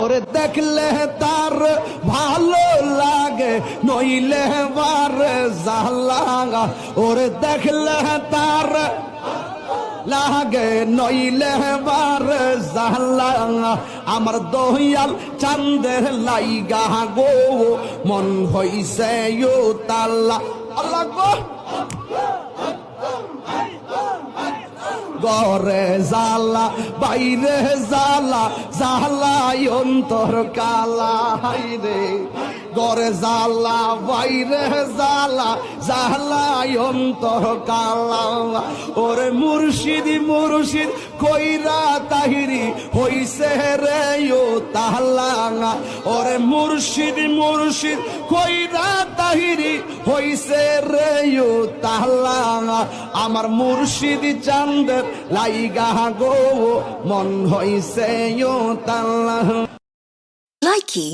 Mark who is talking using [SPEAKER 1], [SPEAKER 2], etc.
[SPEAKER 1] ওরে দেখলে তার ভালো লাগে নইলে বার জালা ওরে দেখলে তার লাগে নইলে বার জালা আমার দয়াল চাঁদের লাইগা গো মন হইছে ও তাল্লা আল্লাহ গো গরে জালা বাইরে জালা জালা অন্তর কালা হাইরে গরে জালা বাইরে জালা জালা অন্তর কালা ওরে মুর্শিদ মুর্শিদ কইরা তাহিরি হইছে রে ও তাহলা ওরে মুর্শিদ মুর্শিদ কইরা তাহিরি হইছে রে ও তাহলা আমার মুর্শিদ চাঁদের লাইগা গো মন হইছে ও তাহলা
[SPEAKER 2] Likey